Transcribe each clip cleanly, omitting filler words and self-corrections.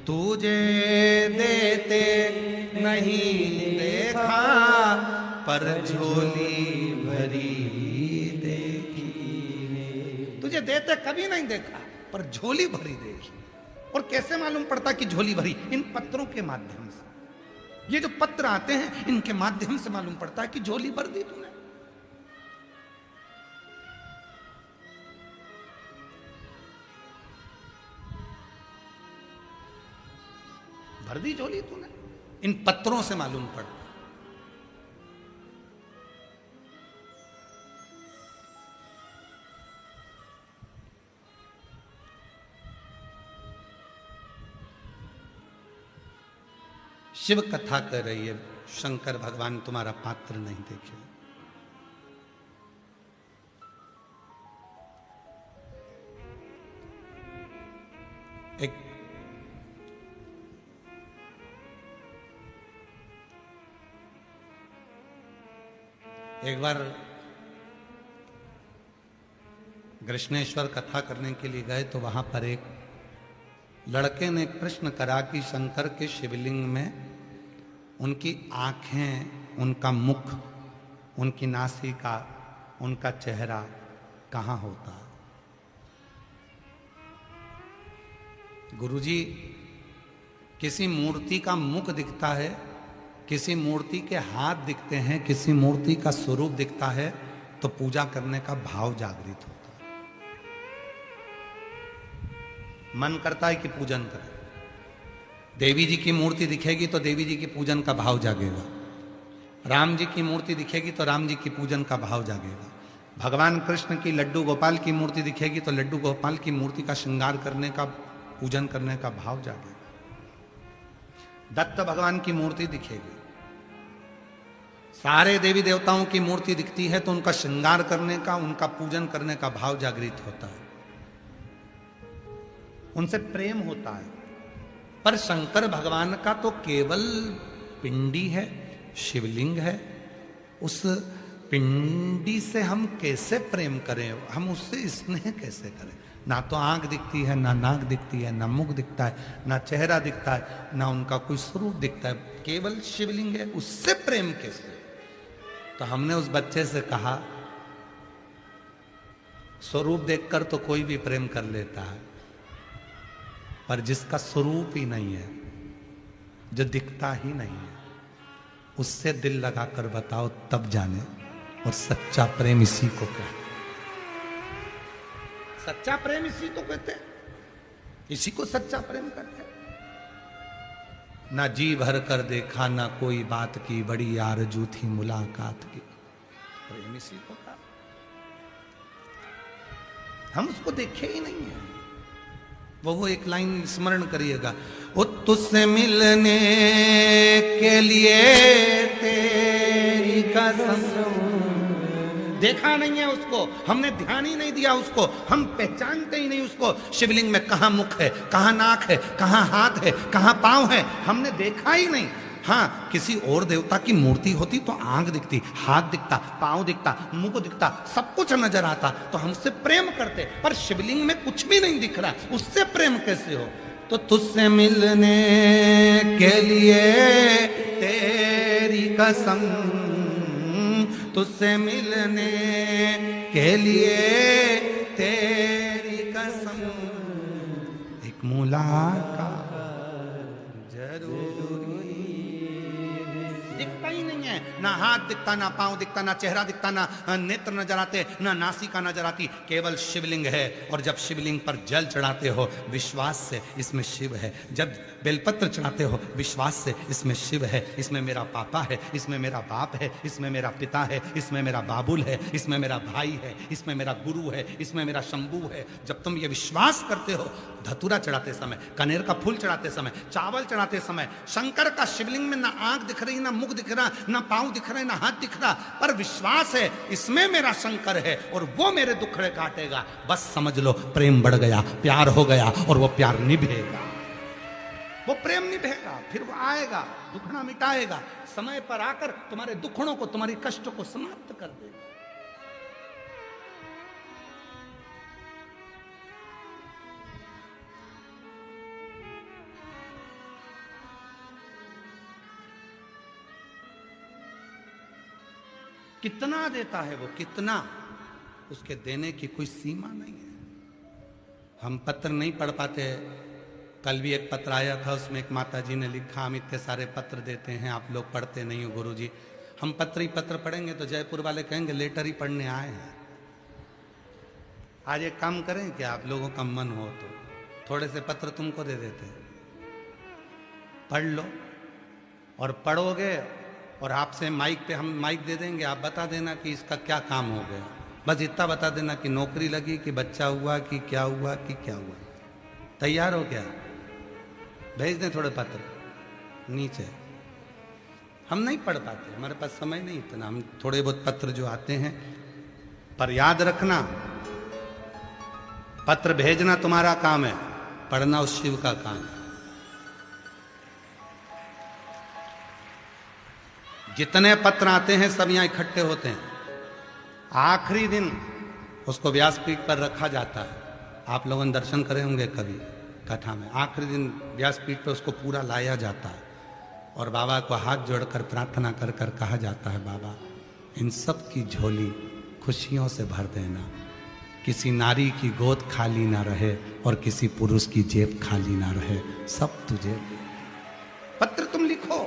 तुझे देते नहीं देखा, पर झोली भरी देखी रे। तुझे देते कभी नहीं देखा, पर झोली भरी देखी। और कैसे मालूम पड़ता कि झोली भरी? इन पत्रों के माध्यम से। ये जो पत्र आते हैं इनके माध्यम से मालूम पड़ता है कि झोली भर दी तूने। भर दी झोली तूने, इन पत्रों से मालूम पड़ता। शिव कथा कर रही है, शंकर भगवान तुम्हारा पात्र नहीं देखे। एक बार कृष्णेश्वर कथा करने के लिए गए तो वहां पर एक लड़के ने प्रश्न करा कि शंकर के शिवलिंग में उनकी आंखें, उनका मुख, उनकी नासिका, उनका चेहरा कहाँ होता? गुरुजी, किसी मूर्ति का मुख दिखता है, किसी मूर्ति के हाथ दिखते हैं, किसी मूर्ति का स्वरूप दिखता है तो पूजा करने का भाव जागृत होता है, मन करता है कि पूजन करें। देवी जी की मूर्ति दिखेगी तो देवी जी की पूजन का भाव जागेगा, राम जी की मूर्ति दिखेगी तो राम जी की पूजन का भाव जागेगा, भगवान कृष्ण की लड्डू गोपाल की मूर्ति दिखेगी तो लड्डू गोपाल की मूर्ति का श्रृंगार करने का, पूजन करने का भाव जागेगा। दत्त भगवान की मूर्ति दिखेगी, सारे देवी देवताओं की मूर्ति दिखती है तो उनका श्रृंगार करने का, उनका पूजन करने का भाव जागृत होता है, उनसे प्रेम होता है। पर शंकर भगवान का तो केवल पिंडी है, शिवलिंग है। उस पिंडी से हम कैसे प्रेम करें, हम उससे स्नेह कैसे करें? ना तो आंख दिखती है, ना नाक दिखती है, ना मुख दिखता है, ना चेहरा दिखता है, ना उनका कोई स्वरूप दिखता है, केवल शिवलिंग है, उससे प्रेम कैसे? तो हमने उस बच्चे से कहा, स्वरूप देखकर तो कोई भी प्रेम कर लेता है, पर जिसका स्वरूप ही नहीं है, जो दिखता ही नहीं है, उससे दिल लगाकर बताओ तब जाने। और सच्चा प्रेम इसी को कहते हैं, सच्चा प्रेम इसी को कहते हैं, इसी को सच्चा प्रेम कहते हैं। ना जी भर कर देखा, ना कोई बात की, बड़ी आरज़ू थी मुलाकात की, प्रेम इसी को कहा। हम उसको देखे ही नहीं है। वो एक लाइन स्मरण करिएगा, वो तुझसे मिलने के लिए तेरी कसम। देखा नहीं है उसको, हमने ध्यान ही नहीं दिया उसको, हम पहचानते ही नहीं उसको। शिवलिंग में कहाँ मुख है, कहाँ नाक है, कहाँ हाथ है, कहाँ पांव है, हमने देखा ही नहीं। हाँ, किसी और देवता की मूर्ति होती तो आंख दिखती, हाथ दिखता, पांव दिखता, मुंह दिखता, सब कुछ नजर आता तो हमसे प्रेम करते। पर शिवलिंग में कुछ भी नहीं दिख रहा, उससे प्रेम कैसे हो? तो तुझसे मिलने के लिए तेरी कसम, तुझसे मिलने के लिए तेरी कसम, एक मुलाकात जरूरी। दिखता ही नहीं है, ना हाथ दिखता, ना पांव दिखता, ना चेहरा दिखता, ना नेत्र नजर आते, ना नासिका नजर आती, केवल शिवलिंग है। और जब शिवलिंग पर जल चढ़ाते हो विश्वास से इसमें शिव है, जब बेलपत्र चढ़ाते हो विश्वास से इसमें शिव है, इसमें मेरा पापा है, इसमें मेरा बाप है, इसमें मेरा पिता है, इसमें मेरा बाबुल है, इसमें मेरा भाई है, इसमें मेरा गुरु है, इसमें मेरा शंभू है। जब तुम ये विश्वास करते हो, धतूरा चढ़ाते समय, कनेर का फूल चढ़ाते समय, चावल चढ़ाते समय, शंकर का शिवलिंग में ना आंख दिख रही, ना मुख दिख रहा, ना पांव दिख रहे, ना हाथ दिख रहा, पर विश्वास है इसमें मेरा शंकर है और वो मेरे दुखड़े काटेगा, बस समझ लो प्रेम बढ़ गया, प्यार हो गया और वो प्यार निभेगा, वो प्रेम निभेगा, फिर वो आएगा, दुखड़ा मिटाएगा, समय पर आकर तुम्हारे दुखड़ों को, तुम्हारी कष्टों को समाप्त कर देगा। कितना देता है वो, कितना, उसके देने की कोई सीमा नहीं है। हम पत्र नहीं पढ़ पाते। कल भी एक पत्र आया था, उसमें एक माता जी ने लिखा, हम इतने सारे पत्र देते हैं, आप लोग पढ़ते नहीं हो गुरुजी। हम पत्र ही पत्र पढ़ेंगे तो जयपुर वाले कहेंगे लेटर ही पढ़ने आए हैं। आज एक काम करें कि आप लोगों का मन हो तो थोड़े से पत्र तुमको दे देते, पढ़ लो, और पढ़ोगे और आपसे माइक पे हम माइक दे देंगे, आप बता देना कि इसका क्या काम हो गया। बस इतना बता देना कि नौकरी लगी, कि बच्चा हुआ, कि क्या हुआ, कि क्या हुआ। तैयार हो क्या? भेज दें थोड़े पत्र नीचे। हम नहीं पढ़ पाते, हमारे पास समय नहीं इतना, हम थोड़े बहुत पत्र जो आते हैं। पर याद रखना, पत्र भेजना तुम्हारा काम है, पढ़ना उस शिव का काम है। जितने पत्र आते हैं सब यहां इकट्ठे होते हैं। आखिरी दिन उसको व्यासपीठ पर रखा जाता है। आप लोगों ने दर्शन करे होंगे कभी कथा में। आखिरी दिन व्यासपीठ पर उसको पूरा लाया जाता है और बाबा को हाथ जोड़कर प्रार्थना कर कर कहा जाता है, बाबा इन सब की झोली खुशियों से भर देना, किसी नारी की गोद खाली ना रहे और किसी पुरुष की जेब खाली ना रहे, सब तुझे दे। पत्र तुम लिखो।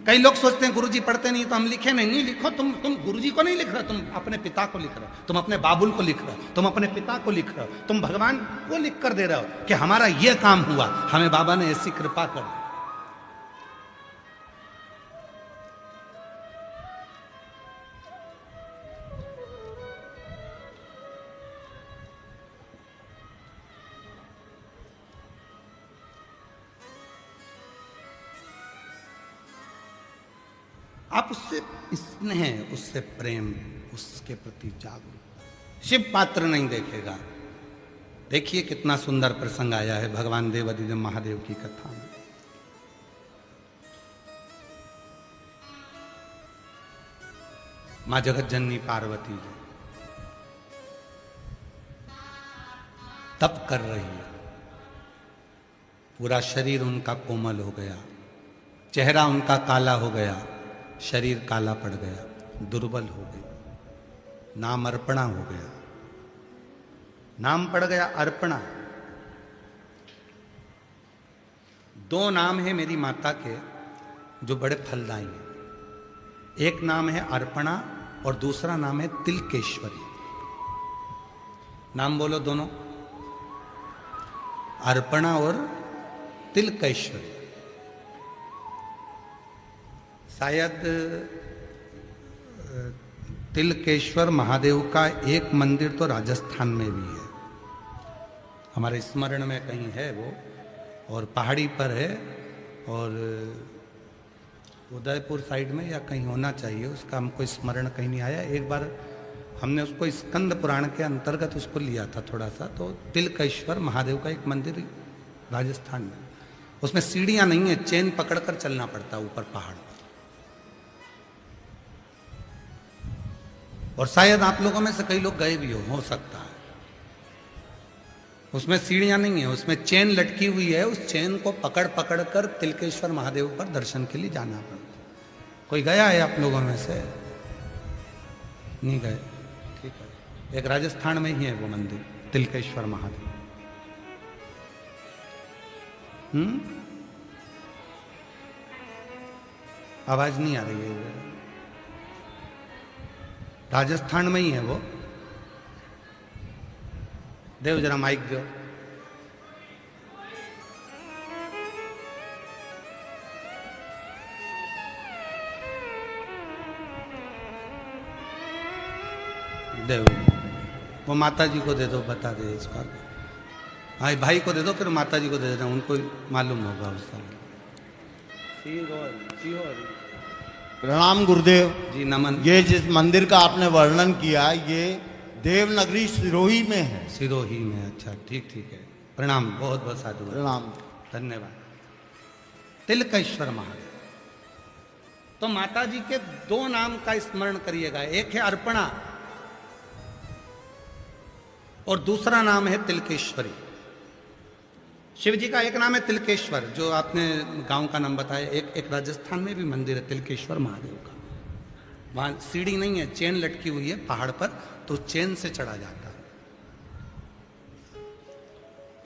कई लोग सोचते हैं गुरुजी पढ़ते नहीं तो हम लिखे नहीं। नहीं लिखो, तुम गुरुजी को नहीं लिख रहे, तुम अपने पिता को लिख रहे हो, तुम अपने बाबुल को लिख रहे हो, तुम अपने पिता को लिख रहे हो, तुम भगवान को लिख कर दे रहे हो कि हमारा ये काम हुआ, हमें बाबा ने ऐसी कृपा कर दी। आप उससे स्नेह, उससे प्रेम, उसके प्रति जागरूक। शिव पात्र नहीं देखेगा। देखिए कितना सुंदर प्रसंग आया है भगवान देवादिदेव महादेव की कथा में। मां जगत जननी पार्वती जी तप कर रही है। पूरा शरीर उनका कोमल हो गया, चेहरा उनका काला हो गया, शरीर काला पड़ गया, दुर्बल हो गई। नाम अर्पणा हो गया, नाम पड़ गया अर्पणा। दो नाम है मेरी माता के जो बड़े फलदायी हैं। एक नाम है अर्पणा और दूसरा नाम है तिलकेश्वरी। नाम बोलो दोनों, अर्पणा और तिलकेश्वरी। शायद तिलकेश्वर महादेव का एक मंदिर तो राजस्थान में भी है, हमारे स्मरण में कहीं है वो, और पहाड़ी पर है, और उदयपुर साइड में या कहीं होना चाहिए, उसका हमको स्मरण कहीं नहीं आया। एक बार हमने उसको स्कंद पुराण के अंतर्गत उसको लिया था थोड़ा सा, तो तिलकेश्वर महादेव का एक मंदिर राजस्थान में। उसमें सीढ़ियां नहीं है, चेन पकड़कर चलना पड़ता है ऊपर पहाड़ पर। और शायद आप लोगों में से कई लोग गए भी हो सकता है। उसमें सीढ़ियां नहीं है, उसमें चेन लटकी हुई है, उस चेन को पकड़ पकड़ कर तिलकेश्वर महादेव पर दर्शन के लिए जाना पड़ता है। कोई गया है आप लोगों में से? नहीं गए, ठीक है। एक राजस्थान में ही है वो मंदिर, तिलकेश्वर महादेव। आवाज नहीं आ रही है। राजस्थान में ही है वो। देव जरा माइक दो। देव वो माता जी को दे दो, बता दे इसका। हाँ भाई को दे दो, फिर माता जी को दे देना, उनको मालूम होगा उसका। प्रणाम गुरुदेव जी, नमन। ये जिस मंदिर का आपने वर्णन किया ये देवनगरी सिरोही में है। सिरोही में, अच्छा ठीक ठीक है। प्रणाम, बहुत बहुत साधु, प्रणाम, धन्यवाद। तिलकेश्वर महादेव। तो माता जी के दो नाम का स्मरण करिएगा, एक है अर्पणा और दूसरा नाम है तिलकेश्वरी। शिव जी का एक नाम है तिलकेश्वर, जो आपने गांव का नाम बताया। एक राजस्थान में भी मंदिर है तिलकेश्वर महादेव का। वहां सीढ़ी नहीं है, चेन लटकी हुई है पहाड़ पर, तो चेन से चढ़ा जाता है।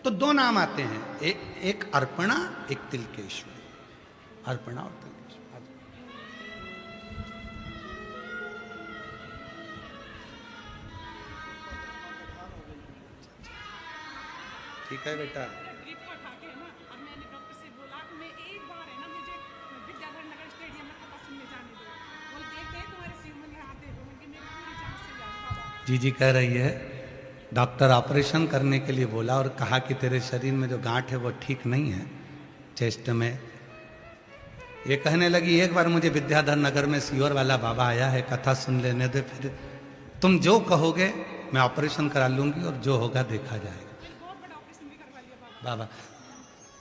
तो दो नाम आते हैं, एक अर्पणा, एक तिलकेश्वरी। अर्पणा और तिलकेश्वरी। ठीक है बेटा। ट्रिप पर खा के है ना, अब मैंने डॉक्टर से बोला कि मैं एक बार है ना मुझे विद्याधर नगर स्टेडियम में कथा सुनने जाने दो, वो देखते हैं तुम्हारे शिव मन हाथ दे दो, उनकी मेरी पूरी जान से जान बाबा। जी कह रही है डॉक्टर ऑपरेशन करने के लिए बोला और कहा कि तेरे शरीर में जो गांठ है वो ठीक नहीं है चेस्ट में। ये कहने लगी एक बार मुझे विद्याधर नगर में सीहोर वाला बाबा आया है, कथा सुन लेने दे, फिर तुम जो कहोगे मैं ऑपरेशन करा लूंगी और जो होगा देखा जाएगा। बहुत बड़ा ऑपरेशन भी करवा लिया बाबा। बाबा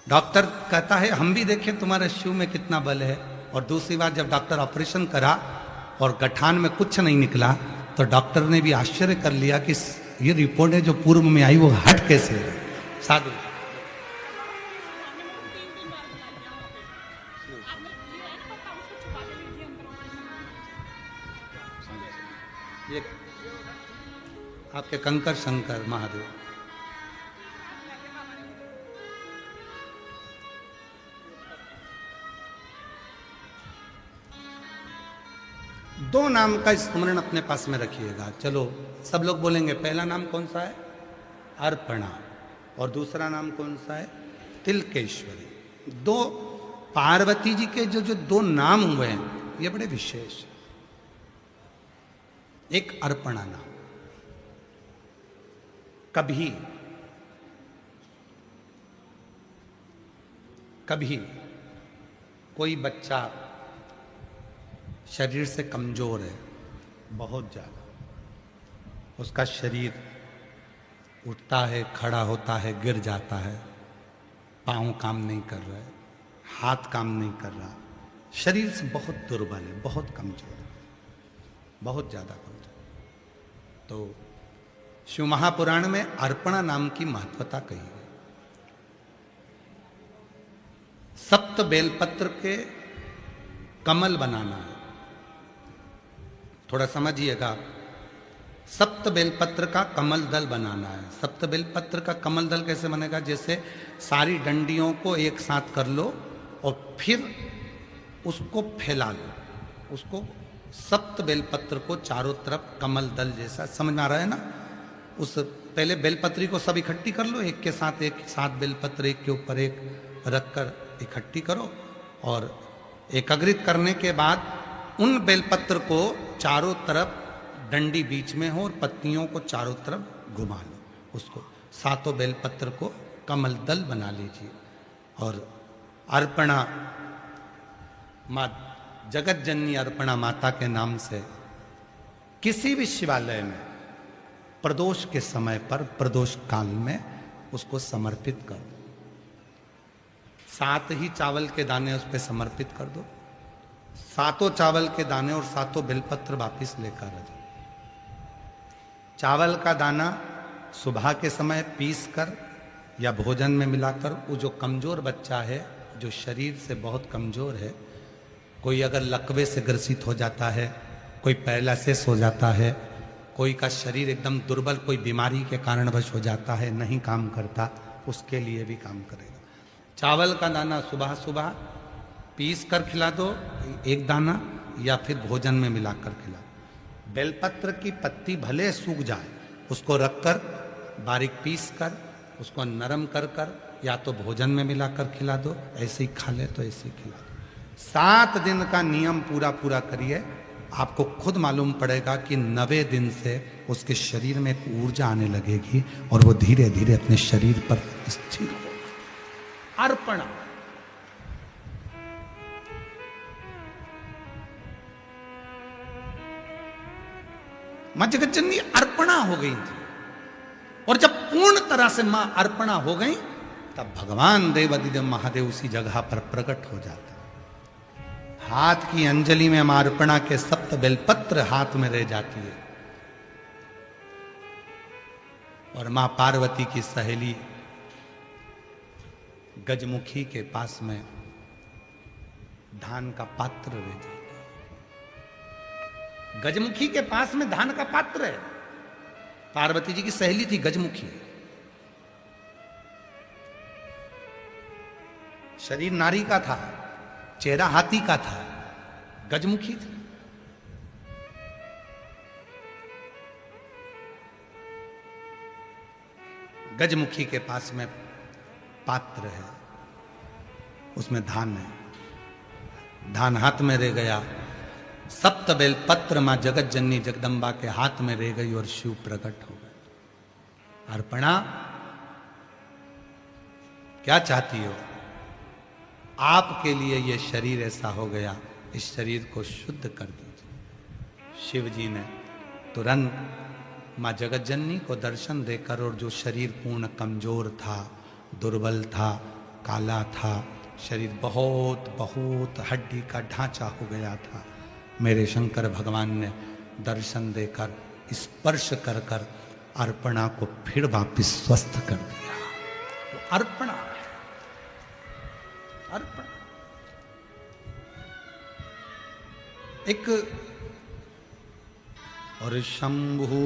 डॉक्टर कहता है हम भी देखें तुम्हारे शिव में कितना बल है। और दूसरी बार जब डॉक्टर ऑपरेशन करा और गठान में कुछ नहीं निकला तो डॉक्टर ने भी आश्चर्य कर लिया कि ये रिपोर्ट है जो पूर्व में आई वो हट कैसे है। साधु ये आपके कंकर शंकर महादेव। दो नाम का स्मरण अपने पास में रखिएगा। चलो सब लोग बोलेंगे, पहला नाम कौन सा है? अर्पणा। और दूसरा नाम कौन सा है? तिलकेश्वरी। दो पार्वती जी के जो जो दो नाम हुए हैं ये बड़े विशेष हैं। एक अर्पणा नाम, कभी कभी कोई बच्चा शरीर से कमजोर है बहुत ज्यादा, उसका शरीर उठता है, खड़ा होता है, गिर जाता है, पाँव काम नहीं कर रहा है, हाथ काम नहीं कर रहा, शरीर से बहुत दुर्बल है, बहुत कमजोर है, बहुत ज्यादा कमजोर। तो शिव महापुराण में अर्पणा नाम की महत्वता कही है। सप्त बेलपत्र के कमल बनाना है, थोड़ा समझिएगा। सप्त बेलपत्र का कमल दल बनाना है। सप्त बेलपत्र का कमल दल कैसे बनेगा? जैसे सारी डंडियों को एक साथ कर लो और फिर उसको फैला लो, उसको सप्त बेलपत्र को चारों तरफ कमल दल जैसा, समझ में आ रहा है ना? उस पहले बेलपत्री को सब इकट्ठी कर लो, एक के साथ एक, 7 बेलपत्र एक के ऊपर एक रखकर इकट्ठी करो और एकाग्रित करने के बाद उन बेलपत्र को चारों तरफ डंडी बीच में हो और पत्तियों को चारों तरफ घुमा लो, उसको 7 बेलपत्र को कमल दल बना लीजिए। और अर्पणा माँ जगत जननी अर्पणा माता के नाम से किसी भी शिवालय में प्रदोष के समय पर, प्रदोष काल में उसको समर्पित कर दो। 7 ही चावल के दाने उस पर समर्पित कर दो, 7 चावल के दाने और 7 बेलपत्र वापिस लेकर आ जाओ। चावल का दाना सुबह के समय पीस कर या भोजन में मिलाकर, वो जो कमजोर बच्चा है, जो शरीर से बहुत कमजोर है, कोई अगर लकवे से ग्रसित हो जाता है, कोई पैरालिसिस हो जाता है, कोई का शरीर एकदम दुर्बल, कोई बीमारी के कारणवश हो जाता है, नहीं काम करता, उसके लिए भी काम करेगा। चावल का दाना सुबह सुबह पीस कर खिला दो 1 दाना, या फिर भोजन में मिलाकर खिला दो। बेलपत्र की पत्ती भले सूख जाए, उसको रखकर बारीक पीस कर उसको नरम कर कर या तो भोजन में मिलाकर खिला दो, ऐसे ही खा ले तो ऐसे ही खिला दो। 7 दिन का नियम पूरा पूरा करिए, आपको खुद मालूम पड़ेगा कि 9वें दिन से उसके शरीर में एक ऊर्जा आने लगेगी और वो धीरे धीरे अपने शरीर पर स्थिर होगा। अर्पणा मां जगत जननी अर्पणा हो गई थी, और जब पूर्ण तरह से मां अर्पणा हो गई तब भगवान देवादिदेव महादेव उसी जगह पर प्रकट हो जाता। हाथ की अंजलि में मां अर्पणा के 7 बेलपत्र हाथ में रह जाती है और मां पार्वती की सहेली गजमुखी के पास में धान का पात्र रह जाता। गजमुखी के पास में धान का पात्र है। पार्वती जी की सहेली थी गजमुखी। शरीर नारी का था, चेहरा हाथी का था, गजमुखी थी। गजमुखी के पास में पात्र है, उसमें धान है। धान हाथ में रह गया। सप्त बेल पत्र मां जगत जननी जगदम्बा के हाथ में रह गई और शिव प्रकट हो गए। अर्पणा, क्या चाहती हो? आपके लिए यह शरीर ऐसा हो गया, इस शरीर को शुद्ध कर दीजिए। शिव जी ने तुरंत मां जगत जननी को दर्शन देकर, और जो शरीर पूर्ण कमजोर था, दुर्बल था, काला था, शरीर बहुत बहुत हड्डी का ढांचा हो गया था, मेरे शंकर भगवान ने दर्शन देकर, स्पर्श कर कर अर्पणा को फिर वापिस स्वस्थ कर दिया। तो अर्पणा, अर्पणा एक। और शंभु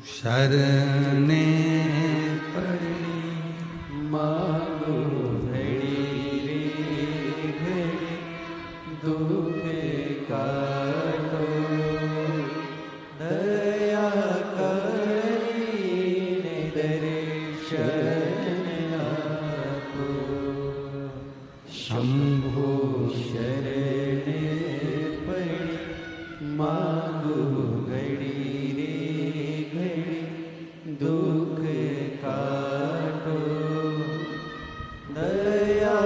शरणे पड़ी मांगो घड़ी रे घड़ी, दुख काटो दया करीने दर्शन आपो। शंभो शरणे पड़ी मांगो घड़ी रे घड़ी, दुख काटो दया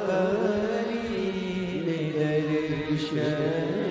करीने दर्शन